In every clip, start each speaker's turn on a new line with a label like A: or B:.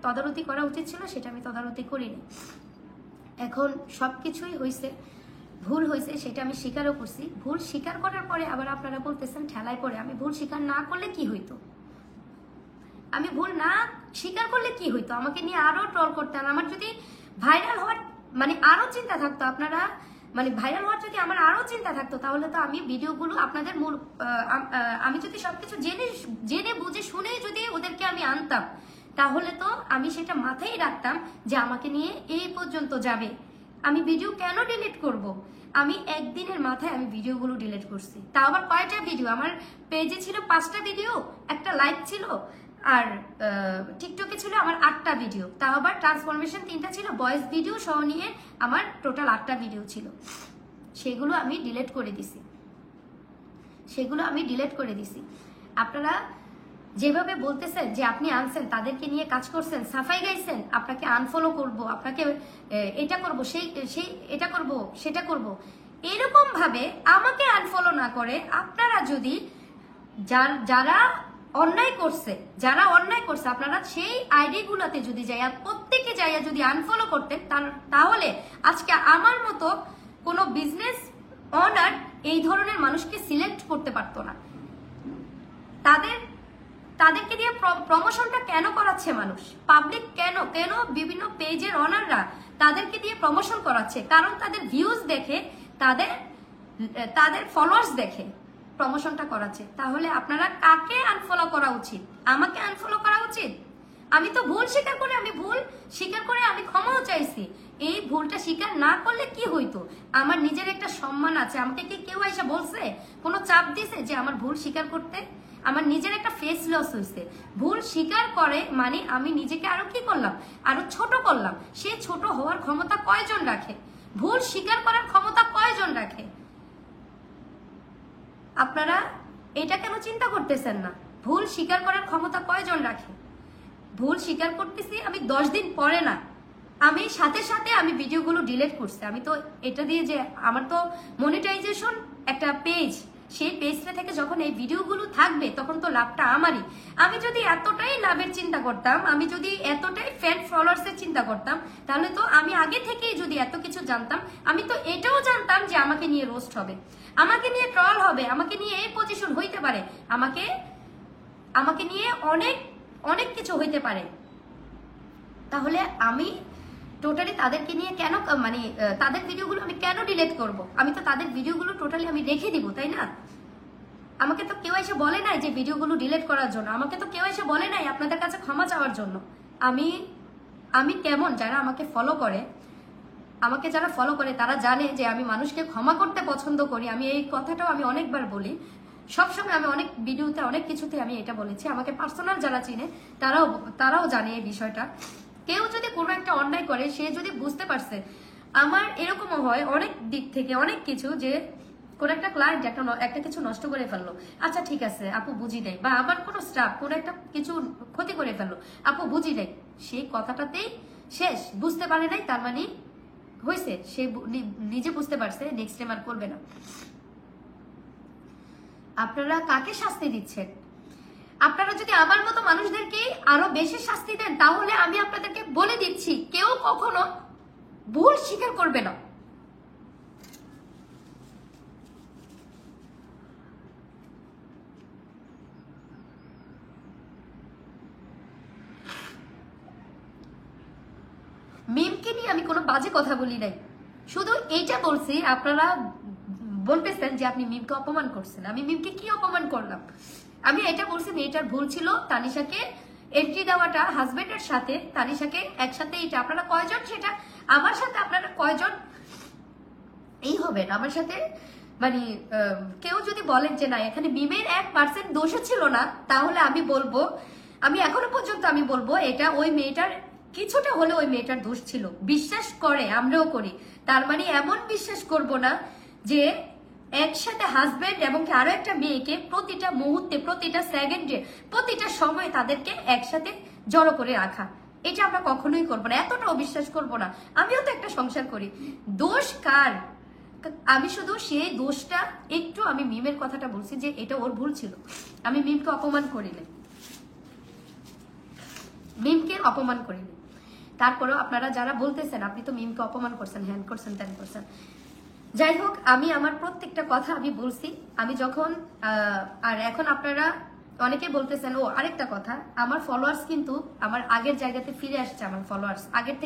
A: তদারকি করা উচিত ছিল, সেটা আমি তদারকি করিনি। এখন সব কিছুই হয়েছে, ভুল হয়েছে, সেটা আমি স্বীকারও করছি। ভুল স্বীকার করার পরে আবার আপনারা বলতেছেন ঠেলায় পড়ে। আমি ভুল স্বীকার না করলে কি হইতো? আমি ভুল না স্বীকার করলে কি হইতো? আমাকে নিয়ে আরো ট্রল করতেন। আমার যদি ভাইরাল হওয়ার মানে আরো চিন্তা থাকতো, আপনারা মানে ভাইরাল হওয়ার যদি আমার আরো চিন্তা থাকতো, তাহলে তো আমি ভিডিওগুলো আপনাদের আমি যদি সবকিছু জেনে বুঝে শুনে যদি ওদেরকে আমি আনতাম, তাহলে তো আমি সেটা মাথায় রাখতাম যে আমাকে নিয়ে এই পর্যন্ত যাবে। আমি ভিডিও কেন ডিলিট করব? আমি একদিনের মাথায় আমি ভিডিওগুলো ডিলিট করছি। তা আবার কয়টা ভিডিও? আমার পেজে ছিল 5টা ভিডিও, একটা লাইক ছিল, আর টিকটকে ছিল আমার 8টা ভিডিও। তা আবার ট্রান্সফরমেশন 3টা ছিল, ভয়েস ভিডিও সহ নিয়ে আমার টোটাল 8টা ভিডিও ছিল। সেগুলো আমি ডিলিট করে দিছি। আপনারা যেভাবে বলতেছেন যে আপনি আনছেন, তাদেরকে নিয়ে কাজ করছেন, সাফাই গাইছেন, আপনাকে আনফলো করব, আপনাকে এটা করব, সেই এটা করব, সেটা করব, এরকম ভাবে আমাকে আনফলো না করে আপনারা যদি যারা অন্যায় করছে আপনারা সেই আইডি গুলাতে যদি যাইয়া প্রত্যেকে যাইয়া যদি আনফলো করতেন, তাহলে আজকে আমার মতো কোনো বিজনেস অনার এই ধরনের মানুষকে সিলেক্ট করতে পারতো না। তাদেরকে দিয়ে প্রমোশনটা কেন করাচ্ছে মানুষ? পাবলিক কেন বিভিন্ন পেজের অনাররা তাদেরকে দিয়ে প্রমোশন করাচ্ছে? কারণ তাদের ভিউজ দেখে, তাদের ফলোয়ার্স দেখে প্রমোশনটা করাচ্ছে। তাহলে আপনারা কাকে আনফলো করা উচিত? আমাকে আনফলো করা উচিত? আমি তো ভুল স্বীকার করে আমি ক্ষমাও চাইছি। এই ভুলটা স্বীকার না করলে কি হইতো? আমার নিজের একটা সম্মান আছে। আমাকে কি কেউ এসে বলছে, কোনো চাপ দিছে যে আমার ভুল স্বীকার করতে? আমার নিজের একটা ফেস লস হয়েছে। ভুল স্বীকার করে মানে আমি নিজেকে আরো কি করলাম? আরো ছোট করলাম। সে ছোট হওয়ার ক্ষমতা কয়জন রাখে? ভুল স্বীকার করার ক্ষমতা কয়জন রাখে? আপনারা এটা কেন চিন্তা করতেছেন না? ভুল স্বীকার করার ক্ষমতা কয়জন রাখে? ভুল স্বীকার করতেছি আমি 10 দিন পরে না, আমি সাথে সাথে আমি ভিডিওগুলো ডিলিট করছি। আমি তো এটা দিয়ে যে আমার তো মনিটাইজেশন একটা পেজ, সেই পেজটা থেকে যখন এই ভিডিওগুলো থাকবে তখন তো লাভটা আমারই। আমি যদি এতটাই লাভের চিন্তা করতাম, আমি যদি এতটাই ফ্যান ফলোয়ার্সের চিন্তা করতাম, তাহলে তো আমি আগে থেকেই যদি এত কিছু জানতাম, আমি তো এটাও জানতাম যে আমাকে নিয়ে রোস্ট হবে, আমাকে নিয়ে ট্রল হবে, আমাকে নিয়ে এই পজিশন হইতে পারে, আমাকে নিয়ে অনেক অনেক কিছু হইতে পারে। তাহলে আমি টোটালি তাদেরকে নিয়ে কেন মানে তাদের ভিডিওগুলো আমি কেন ডিলিট করব? আমি তো তাদের ভিডিওগুলো টোটালি আমি রেখে দিব, তাই না? আমাকে তো কেউ এসে বলে নাই যে ভিডিওগুলো ডিলিট করার জন্য, আমাকে তো কেউ এসে বলে নাই আপনাদের কাছে ক্ষমা চাওয়ার জন্য। আমি কেমন, যারা আমাকে ফলো করে, তারা জানে যে আমি মানুষকে ক্ষমা করতে পছন্দ করি। আমি এই কথাটাও আমি অনেকবার বলি, সবসময় আমি অনেক ভিডিওতে অনেক কিছুতে আমি এটা বলেছি। আমাকে পার্সোনাল যারা চিনে তারাও জানে এই বিষয়টা। কেউ যদি কোনো একটা অন্যায় করে, সে যদি বুঝতে পারছে, আমার এরকমও হয় অনেক দিক থেকে অনেক কিছু, যে কোন একটা ক্লায়েন্ট একটা কিছু নষ্ট করে ফেললো, আচ্ছা ঠিক আছে আপু বুঝি নাই, বা আবার কোনো স্টাফ কোনো একটা কিছু ক্ষতি করে ফেললো, আপু বুঝি নাই, সেই কথাটাতেই শেষ। বুঝতে পারে নাই তার মানে হয়েছে, সে নিজে বুঝতে পারছে, নেক্সট টাইম আর করবে না। আপনারা কাকে শাস্তি দিচ্ছেন? আপনারা যদি আমার মতো মানুষদেরকে আরো বেশি শাস্তি দেন, তাহলে আমি আপনাদেরকে বলে দিচ্ছি, কেউ কখনো ভুল স্বীকার করবে না। মিমকে নিয়ে আমি কোনো বাজে কথা বলি নাই, শুধু এইটা বলছি। আপনারা বলতেছেন যে আপনি মিমকে অপমান করছেন। আমি মিমকে কি অপমান করলাম? আমি এটা বলছি মেয়েটার ভুল ছিল তানিশাকে এন্ট্রি দেওয়াটা হাজবেন্ডের সাথে, তানিশাকে একসাথে। এটা আপনারা কয়জন, সেটা আমার সাথে আপনারা কয়জন এই হবেন আমার সাথে? মানে কেউ যদি বলেন যে না এখানে মিমের 1% দোষও ছিল না, তাহলে আমি বলবো, আমি এখনো পর্যন্ত আমি বলবো এটা ওই মেয়েটার কিছুটা হলে ওই মেয়েটার দোষ ছিল। বিশ্বাস করে, আমরাও করি, তার মানে এমন বিশ্বাস করব না যে একসাথে হাজবেন্ড এবং আরো একটা মেয়েকে প্রতিটা মুহূর্তে, প্রতিটা সেকেন্ডে, প্রতিটা সময় তাদেরকে একসাথে জড়ো করে রাখা, এটা আমরা কখনোই করবো না, এতটাও বিশ্বাস করবো না। আমিও তো একটা সংসার করি, দোষ কার? আমি শুধু সেই দোষটা একটু আমি মিমের কথাটা বলছি যে এটা ওর ভুল ছিল, আমি মিমকে অপমান করি না। মিমকে অপমান করিনি। তারপরেও আপনারা যারা বলতেছেন আপনি তো মিমকে অপমান করছেন, হ্যান করছেন, ত্যান করছেন, যাই হোক আমি আমার প্রত্যেকটা কথা আমি বলছি। আমি যখন আর এখন আপনারা অনেকে বলতেছেন, ও আরেকটা কথা, আমার ফলোয়ার্স কিন্তু আমার আগের জায়গাতে ফিরে আসছে। আমার ফলোয়ার্স আগের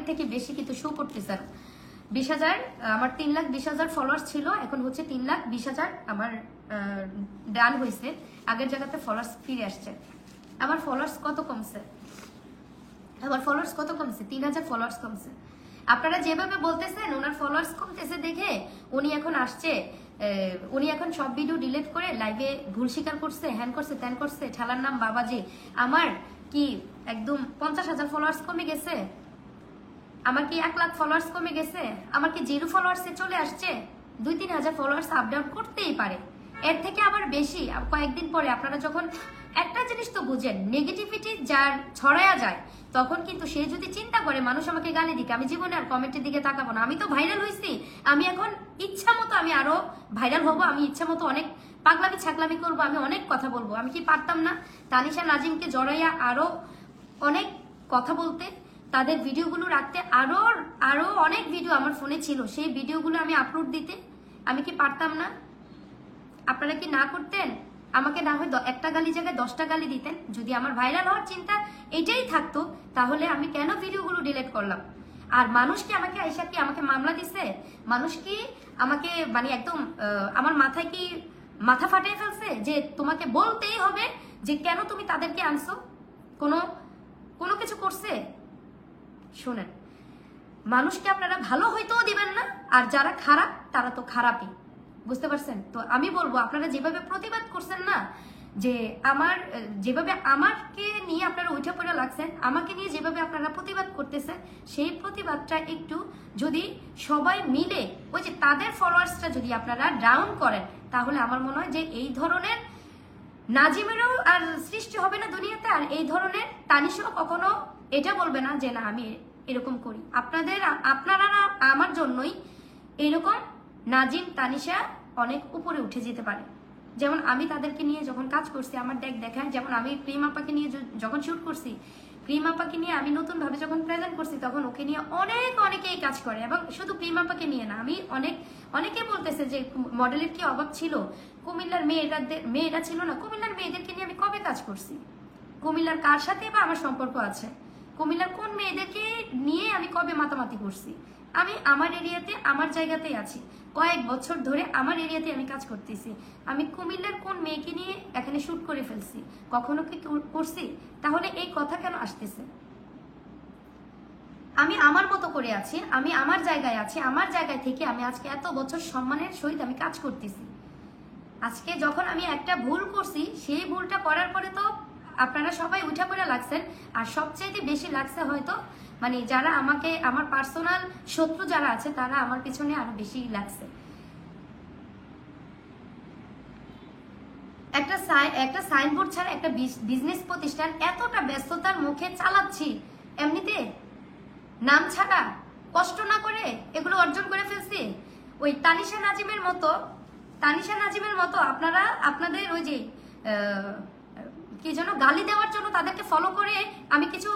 A: থেকে বেশি কিন্তু শো করতেছে না। 20,000 আমার 3,20,000 ফলোয়ার্স ছিল, এখন হচ্ছে 3,20,000 আমার ডান হয়েছে। আগের জায়গাতে ফলোয়ার্স ফিরে আসছে। আমার ফলোয়ার্স কত কমছে? 3,000 ফলোয়ার্স কমছে। আপনারা যেভাবে বলতেছেন ওনার ফলোয়ার্স কমতেছে দেখে উনি এখন আসছে, উনি এখন সব ভিডিও ডিলিট করে লাইভে ভুল স্বীকার করছে, হ্যান করছে, ত্যান করছে, ঠেলার নাম বাবাজি। আমার কি একদম 50,000 ফলোয়ার্স কমে গেছে? আমার কি 1 লাখ ফলোয়ার্স কমে গেছে? আমার কি 0 ফলোয়ার্সে চলে আসছে? 2-3 হাজার ফলোয়ার্স আপ ডাউন করতেই পারে, এর থেকে আবার বেশি কয়েকদিন পরে। আপনারা যখন একটা জিনিস তো বুঝেন, নেগেটিভিটি যার ছড়ায়া যায় তখন কিন্তু সে যদি চিন্তা করে মানুষ আমাকে গালি দিকে, আমি জীবনে আর কমেন্টের দিকে তাকাবো না। আমি তো ভাইরাল হয়েছি, আমি এখন ইচ্ছা মতো আমি আরো ভাইরাল হবো, আমি ইচ্ছা মতো অনেক পাগলামি ছাগলামি করবো, আমি অনেক কথা বলবো। আমি কি পারতাম না তানিশা নাজিমকে জড়াইয়া আরো অনেক কথা বলতে, তাদের ভিডিওগুলো রাখতে? আরো অনেক ভিডিও আমার ফোনে ছিল, সেই ভিডিওগুলো আমি আপলোড দিতে আমি কি পারতাম না? আপনারা কি না করতেন? আমাকে না হয় একটা গালি জায়গায় 10টা গালি দিতেন। যদি আমার ভাইরাল হওয়ার চিন্তা এটাই থাকতো তাহলে আমি কেন ভিডিওগুলো ডিলিট করলাম? আর মানুষ কি আমাকে আইসা কি আমাকে মামলা দিছে? মানুষ কি আমাকে মানে একদম আমার মাথায় কি মাথা ফাটিয়ে ফেলছে যে তোমাকে বলতেই হবে যে কেন তুমি তাদেরকে আনছো? কোনো কিছু করছে? শোনেন, মানুষকে আপনারা ভালো হইতেও দিবেন না, আর যারা খারাপ তারা তো খারাপই, বুঝতে পারছেন? তো আমি বলবো আপনারা যেভাবে প্রতিবাদ করছেন না, যে যেভাবে আমাকে নিয়ে আপনারা উঠে পড়ে লাগছেন, আমাকে নিয়ে যেভাবে আপনারা প্রতিবাদ করতেছেন, সেই প্রতিবাদটা একটু যদি সবাই মিলে ওই যে তাদের ফলোয়ার্সটা যদি আপনারা ডাউন করেন, তাহলে আমার মনে হয় যে এই ধরনের নাজিমেরও আর সৃষ্টি হবে না দুনিয়াতে, আর এই ধরনের তানিশাও কখনো এটা বলবে না যে না আমি এরকম করি। আপনারা আমার জন্যই এরকম নাজিম তানিশা অনেক উপরে উঠে যেতে পারে। যেমন আমি তাদেরকে নিয়ে যখন কাজ করছি আমার দেখায়, যেমন আমি প্রিম আপাকে নিয়ে যখন শুট করছি, প্রিম আপাকে নিয়ে আমি নতুন ভাবে যখন প্রেজেন্ট করছি, তখন ওকে নিয়ে অনেকেই কাজ করে। এবং শুধু প্রিম আপাকে নিয়ে না, আমি অনেকে বলতেছে যে মডেলের কি অভাব ছিল, কুমিল্লার মেয়েরা ছিল না, কুমিল্লার মেয়েদেরকে নিয়ে আমি কবে কাজ করছি? কুমিল্লার কার সাথে বা আমার সম্পর্ক আছে? কুমিল্লার কোন মেয়েদেরকে নিয়ে আমি কবে মাতামাতি করছি? আমি আমার এরিয়াতে আমার জায়গাতেই আছি, কয়েক বছর ধরে আমার এরিয়াতে আমি কাজ করতেছি। আমি কুমিল্লার কোন মেয়েকে নিয়ে এখানে শুট করে ফেলছি? কখনো কি করছি? তাহলে এই কথা কেন আসতেছে? আমি আমার মতো করে আছি, আমি আমার জায়গায় আছি, আমার জায়গায় থেকে আমি আজকে এত বছর সম্মানের সহিত আমি কাজ করতেছি। আজকে যখন আমি একটা ভুল করছি, সেই ভুলটা করার পরে তো আপনারা সবাই উঠে পড়ে লাগছেন। আর সবচেয়ে বেশি লাগছে হয়তো মানে যারা আমাকে, আমার পার্সোনাল শত্রু যারা আছে, তারা আমার পিছনে আরো বেশি লাগছে। একটা সাইনবোর্ড ছাড়া একটা বিজনেস প্রতিষ্ঠান এতটা ব্যস্ততার মুখে চালাচ্ছি, এমনিতে নাম ছাড়া কষ্ট না করে এগুলো অর্জন করে ফেলছি। ওই তানিশা নাজিমের মতো আপনারা আপনাদের ওই যে কি যেন গালি দেওয়ার জন্য তাদেরকে ফলো করে আমি কিছু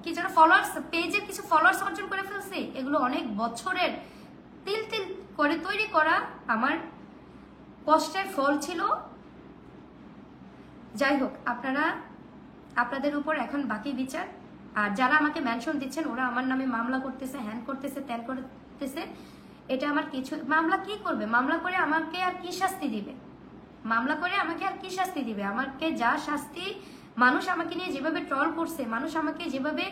A: কি যেন ফলোয়ার্স, পেজের কিছু ফলোয়ার্স অর্জন করে ফেলছি। এগুলো অনেক বছরের তিল করে তৈরি করা আমার কষ্টের ফল ছিল। যাই হোক, আপনাদের উপর এখন বাকি বিচার। আর যারা আমাকে মেনশন দিচ্ছেন ওরা আমার নামে মামলা করতেছে, হ্যান করতেছে, ত্যান করতেছে। এটা আমার কিছু, মামলা কি করবে? মামলা করে আমাকে আর কি শাস্তি দিবে? আমাকে যা শাস্তি, মানুষ আমাকে নিয়ে যেভাবে ট্রল করছে, মানুষ আমাকে যেভাবে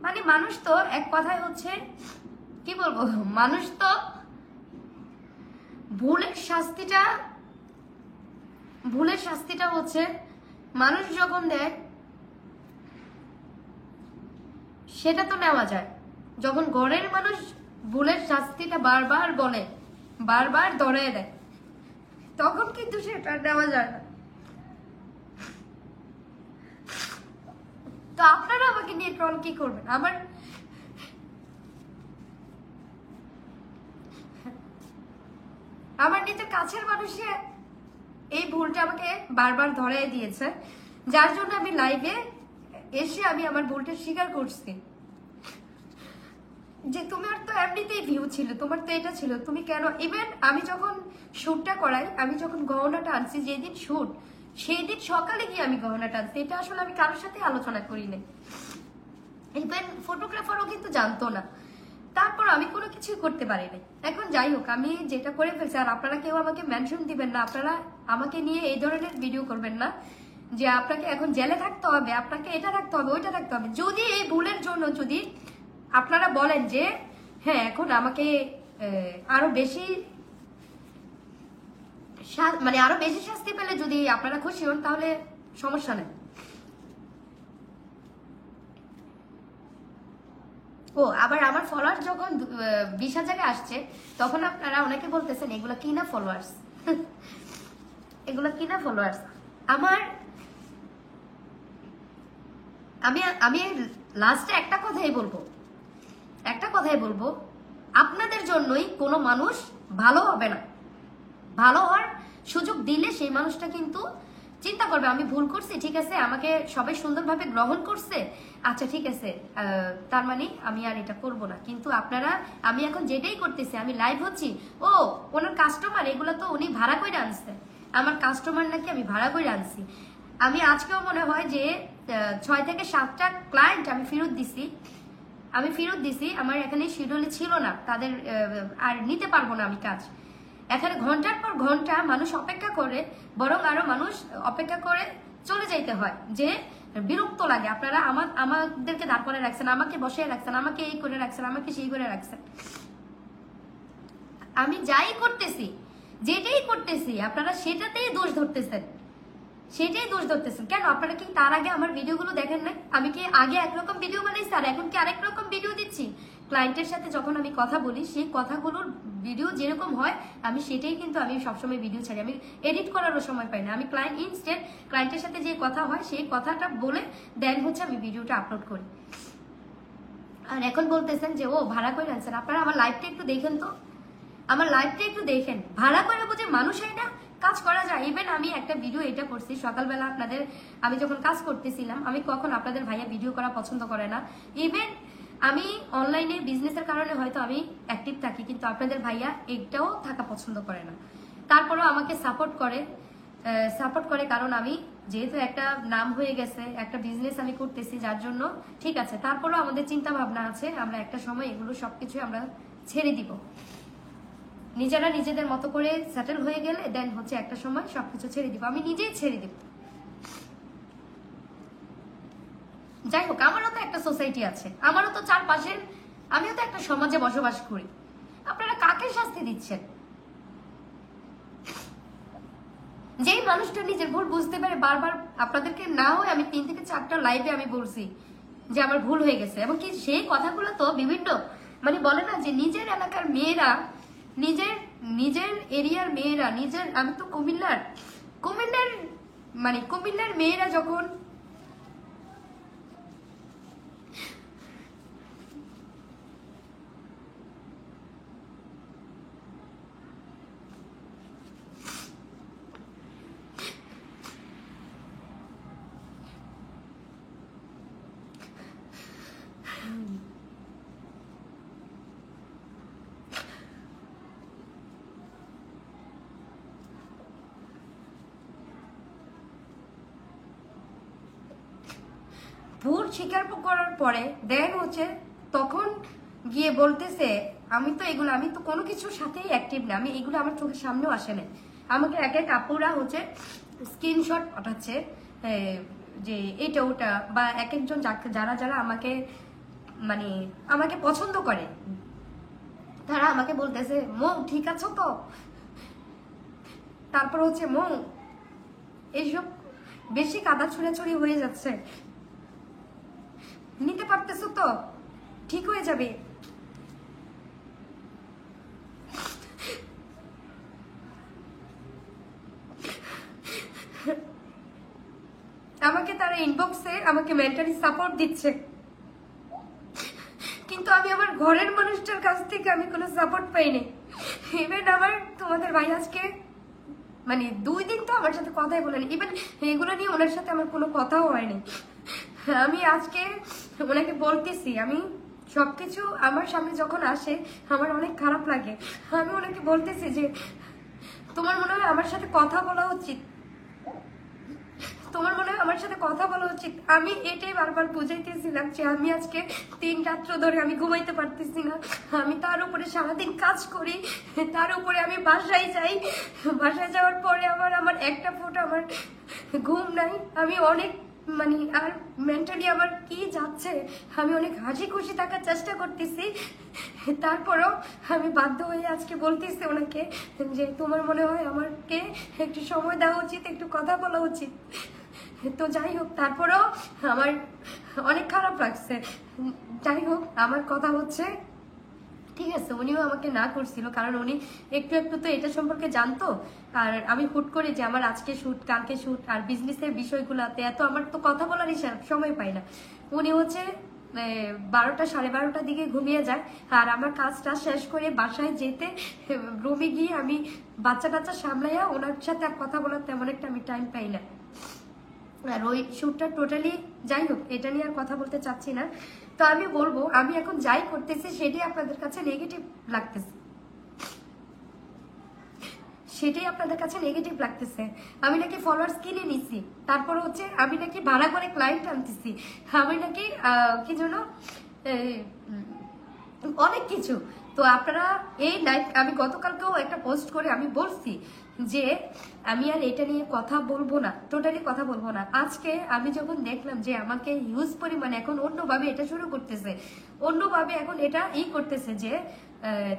A: মানে মানুষ তো এক কথায় হচ্ছে কি বলবো, মানুষ তো ভুলের শাস্তিটা হচ্ছে মানুষ যখন দেয় সেটা তো নেওয়া যায়। যখন ঘরের মানুষ ভুলের শাস্তিটা বারবার বলে, বারবার ধরে দেয়, তখন কিন্তু সেটা নেওয়া যায় না। তো আপনারা আমাকে নিয়ে ট্রল কি করবেন? আমার নিজের কাছের মানুষে এই ভুলটা আমাকে বারবার ধরাই দিয়েছে, যার জন্য আমি লাইভে এসে আমি আমার ভুলটা স্বীকার করছি যে তোমার তো এমনিতেই ভিউ ছিল, তোমার তো এটা ছিল, তুমি কেন। ইভেন আমি যখন শ্যুটটা করাই, আমি যখন গহনাটা আনছি, যেদিন শ্যুট সেই দিন সকালে গিয়ে আমি গহনাটা আনছি, এটা আসলে আমি কারোর সাথে আলোচনা করি নাই। ইভেন ফটোগ্রাফারও কিন্তু জানতো না, তারপর আমি কোনো কিছুই করতে পারিনি। এখন যাই হোক, আমি যেটা করে ফেলছি, আর আপনারা কেউ আমাকে মেনশন দিবেন না, আপনারা আমাকে নিয়ে এই ধরনের ভিডিও করবেন না যে আপনাকে এখন জেলে থাকতে হবে, আপনাকে এটা থাকতে হবে, ওইটা থাকতে হবে। যদি এই ভুলের জন্য যদি আপনারা বলেন যে হ্যাঁ এখন আমাকে আরো বেশি মানে আরো বেশি শাস্তি পেলে যদি আপনারা খুশি হন, তাহলে সমস্যা নেই। ও আবার আমার ফলোয়ার যখন 20,000 আসছে, তখন আপনারা অনেকে বলতেছেন এগুলা কি না ফলোয়ার্স এগুলা কি না ফলোয়ার্স। আমার আমি আমি লাস্টে একটা কথাই বলবো, আপনাদের জন্যই কোনো মানুষ ভালো হবে না। ভালো হওয়ার সুযোগ দিলে সেই মানুষটা কিন্তু চিন্তা করবে আমি ভুল করছি, ঠিক আছে, আমাকে সবাই সুন্দরভাবে গ্রহণ করছে, আচ্ছা ঠিক আছে, তার মানে আমি আর এটা করব না। কিন্তু আপনারা, আমি এখন যেটাই করতেছি, আমি লাইভ হচ্ছি, ও ওনার কাস্টমার, এগুলো তো উনি ভাড়া করে আনছে, আমার কাস্টমার নাকি আমি ভাড়া করে আনছি। আমি আজকেও মনে হয় যে 6 থেকে 7টা ক্লায়েন্ট আমি ফেরত দিছি, আমার এখানে শিডিউলে ছিল না, তাদের আর নিতে পারবো না আমি কাজ। এখানে ঘন্টার পর ঘন্টা মানুষ অপেক্ষা করে, বরং আরো মানুষ অপেক্ষা করে চলে যাইতে হয়, যে বিরক্ত লাগে। আপনারা আমাদেরকে দাঁড় করে রাখছেন, আমাকে বসিয়ে রাখছেন, আমাকে এই করে রাখছেন, আমাকে সেই করে রাখছেন। আমি যাই করতেছি, যেটাই করতেছি, আপনারা সেটাতেই দোষ ধরতেছেন, কেন? আপনারা কি তার আগে আমার ভিডিওগুলো দেখেন নাই? আমি কি আগে একরকম ভিডিও বানাইছি আর এখন কি আরেক রকম ভিডিও দিচ্ছি? ক্লায়েন্টের সাথে যখন আমি কথা বলি, সেই কথাগুলোর ভিডিও যেরকম হয় আমি সেটাই কিন্তু আমি সবসময় ভিডিও ছাড়ি। আমি এডিট করারও সময় পাই না, আমি ক্লায়েন্টের সাথে যে কথা হয় সেই কথাটা বলে দেন হচ্ছে আমি ভিডিওটা আপলোড করি। আর এখন বলতেছেন যে ও ভাড়া করে আনছেন, আপনারা আমার লাইভটা একটু দেখেন তো, ভাড়া করে বুঝে মানুষ হয় না, কাজ করা যায়। ইভেন আমি একটা ভিডিও এটা করছি সকালবেলা, আপনাদের আমি যখন কাজ করতেছিলাম, আমি কখন আপনাদের ভাইয়া ভিডিও করা পছন্দ করে না, ইভেন আমি অনলাইনে বিজনেসের কারণে হয়তো আমি অ্যাক্টিভ থাকি, কিন্তু আপনাদের ভাইয়া একটাও থাকা পছন্দ করে না। তারপরেও আমাকে সাপোর্ট করে, কারণ আমি যেহেতু একটা নাম হয়ে গেছে, একটা বিজনেস আমি করতেছি, যার জন্য ঠিক আছে। তারপরেও আমাদের চিন্তা ভাবনা আছে, আমরা একটা সময় এগুলো সবকিছু আমরা ছেড়ে দিব, নিজেরা নিজেদের মতো করে সেটেল হয়ে গেলে দেন হচ্ছে একটা সময় সবকিছু ছেড়ে দিব, আমি নিজেই ছেড়ে দিব। যাই হোক, আমারও তো একটা সোসাইটি আছে, আমারও তো চারপাশের, আমিও তো একটা সমাজে বসবাস করি। আপনারা কাকে শাস্তি দিচ্ছেন? যেই মানুষটা নিজের ভুল বুঝতে পারে, বারবার আপনাদেরকে না হয় আমি 3 থেকে 4টা লাইভে আমি বলছি যে আমার ভুল হয়ে গেছে, এবং কি সেই কথাগুলো তো বিভিন্ন মানে বলে না যে নিজের এলাকার মেয়েরা, নিজের এরিয়ার মেয়েরা, আমি তো কুমিল্লার মেয়েরা যখন ভুল স্বীকার করার পরে দেন হচ্ছে তখন গিয়ে বলতেছে আমি তো কোনো কিছুর সাথেই অ্যাক্টিভ না, আমি এগুলো আমার চোখের সামনেও আসে না। আমাকে এক এক আপুরা হচ্ছে স্ক্রিনশট পাঠাচ্ছে যে এটা ওটা, বা এক একজন যারা আমাকে পছন্দ করে, তারা আমাকে বলতেছে মৌ ঠিক আছো তো, তারপর হচ্ছে মৌ এইসব বেশি কাদা ছুড়াছুড়ি হয়ে যাচ্ছে, নিতে পারতেছো তো, ঠিক হয়ে যাবে। আমাকে তারা ইনবক্সে আমাকে মেন্টালি সাপোর্ট দিচ্ছে, কিন্তু আমি আমার ঘরের মানুষটার কাছ থেকে আমি কোনো সাপোর্ট পাইনি। ইভেন আমার তোমাদের ভাই আজকে মানে 2 দিন তো আমার সাথে কথাই বলেনি, ইভেন এগুলো নিয়ে ওনার সাথে আমার কোনো কথাও হয়নি। আমি আজকে ওনাকে বলতেছি, আমি সবকিছু আমার সামনে যখন আসে আমার অনেক খারাপ লাগে। আমি ওনাকে বলতেছি যে তোমার মনে হয় আমার সাথে কথা বলা উচিত, তোমার মনে হয় আমার সাথে কথা বলা উচিত। আমি এটাই বারবার বুঝাইতেছিলাম যে আমি আজকে 3 রাত্র ধরে আমি ঘুমাইতে পারতেছি না, আমি তার উপরে সারাদিন কাজ করি, তার উপরে আমি বাসায় যাই, বাসায় যাওয়ার পরে আমার একটা ফোঁটা আমার ঘুম নাই। আমি অনেক মানে আর মেন্টালি আমার কি যাচ্ছে, আমি অনেক হাসি খুশি থাকার চেষ্টা করতেছি, তারপরেও আমি বাধ্য হয়ে আজকে বলতেছি ওনাকে যে তোমার মনে হয় আমাকে একটু সময় দেওয়া উচিত, একটু কথা বলা উচিত। তো যাই হোক, তারপরেও আমার অনেক খারাপ লাগছে। যাই হোক, আমার কথা হচ্ছে ঠিক আছে, উনিও আমাকে না করছিল, কারণ উনি একটু একটু তো এটা সম্পর্কে জানতো। আর আমি হুট করে যে আমার আজকে শুট, কালকে শুট, আর বিজনেসের বিষয়গুলোতে এত আমার তো কথা বলার সময় পাই না। উনি হচ্ছে 12টা 12:30টার দিকে ঘুমিয়ে যায়, আর আমার কাজটা শেষ করে বাসায় যেতে রুমে গিয়ে আমি বাচ্চা কাচ্চা সামলাইয়া ওনার সাথে আর কথা বলার তেমন একটা আমি টাইম পাই না। আর ওই শ্যুটটা টোটালি, যাই হোক, এটা নিয়ে আর কথা বলতে চাচ্ছি না। তো আমি বলবো, আমি এখন যাই করতেছি সেটাই আপনাদের কাছে নেগেটিভ লাগতেছে, সেটাই আপনাদের কাছে নেগেটিভ লাগতেছে। আমি নাকি ফলোয়ার্স কিনে নিছি, তারপর হচ্ছে আমি নাকি ভাড়া করে ক্লায়েন্ট আনতেছি, আমি নাকি কি যেন অনেক কিছু। তো আপনারা এই নাইট, আমি গতকালকেও একটা পোস্ট করে আমি বলছি যে আমি আর এটা নিয়ে কথা বলবো না, টোটালি কথা বলবো না। আজকে আমি যখন দেখলাম যে আমাকে হিউজ পরিমাণে এখন অন্যভাবে এটা শুরু করতেছে, অন্যভাবে এখন এটা করতেছে যে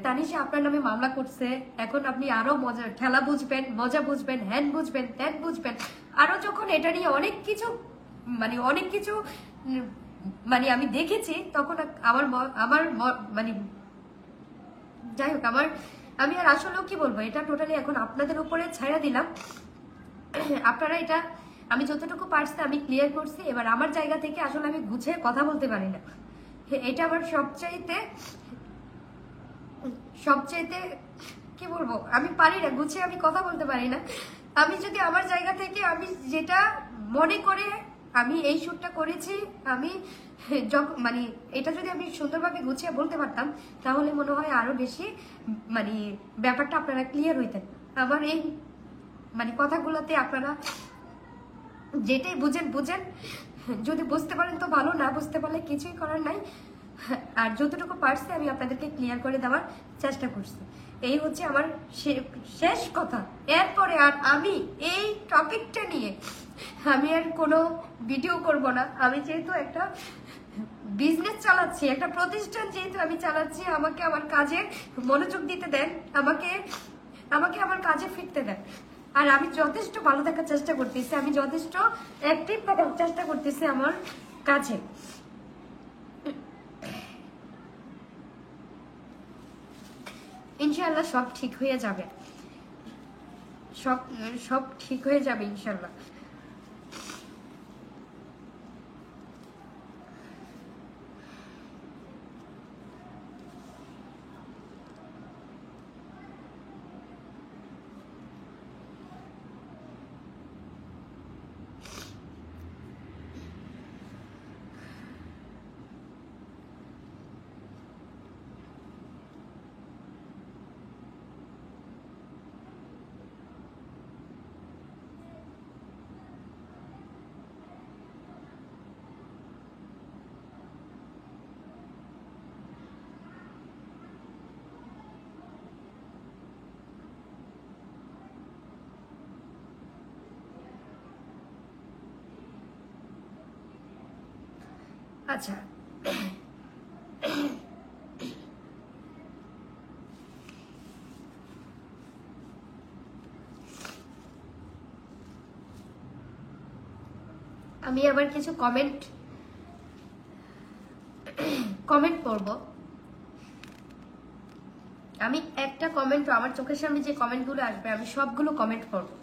A: তানিশা আপনার নামে মামলা করছে, এখন আপনি আরো মজা ঠেলা বুঝবেন, মজা বুঝবেন, হ্যান বুঝবেন, ত্যান বুঝবেন, আরো যখন এটা নিয়ে অনেক কিছু মানে আমি দেখেছি, তখন আমার মানে যাই হোক, আমি আর আসলেও কি বলবো, এটা টোটালি এখন আপনাদের উপরে ছাইড়া দিলাম। আপনারা এটা, আমি যতটুকু পারছি আমি ক্লিয়ার করছি। এবার আমার জায়গা থেকে আসলে আমি গুছিয়ে কথা বলতে পারি না, এটা আমার সবচাইতে কি বলবো, আমি পারি না গুছিয়ে আমি কথা বলতে পারি না। আমি যদি আমার জায়গা থেকে আমি যেটা মনে করে আমি এই শ্যুটটা করেছি, আমি মানে এটা যদি আমি সুন্দরভাবে গুছিয়ে বলতে পারতাম, তাহলে মনে হয় আরো বেশি মানে ব্যাপারটা আপনারা ক্লিয়ার হইতেন। আমার এই মানে কথাগুলোতে আপনারা যেটাই বুঝেন, যদি বুঝতে পারেন তো ভালো, না বুঝতে পারলে কিছুই করার নাই। আর যতটুকু পারছি আমি আপনাদেরকে ক্লিয়ার করে দেওয়ার চেষ্টা করছি। এই হচ্ছে আমার শেষ কথা। এরপরে আর আমি এই টপিকটা নিয়ে আমি আর কোনো ভিডিও করব না। আমি যেহেতু একটা বিজনেস চালাচ্ছি, একটা প্রতিষ্ঠান যেহেতু আমি চালাচ্ছি, আমাকে আমার কাজে মনোযোগ দিতে দেন, আমাকে আমার কাজে ফিরতে দেন। আর আমি যথেষ্ট ভালো থাকার চেষ্টা করতেছি, আমি যথেষ্ট অ্যাক্টিভ থাকার চেষ্টা করতেছি আমার কাজে। ইনশাআল্লাহ সব ঠিক হয়ে যাবে, সব ঠিক হয়ে যাবে ইনশাআল্লাহ। আচ্ছা, আমি আবার কিছু কমেন্ট পড়ব। আমি একটা কমেন্ট, আমার চোখের সামনে যে কমেন্টগুলো আসবে আমি সবগুলো কমেন্ট পড়বো।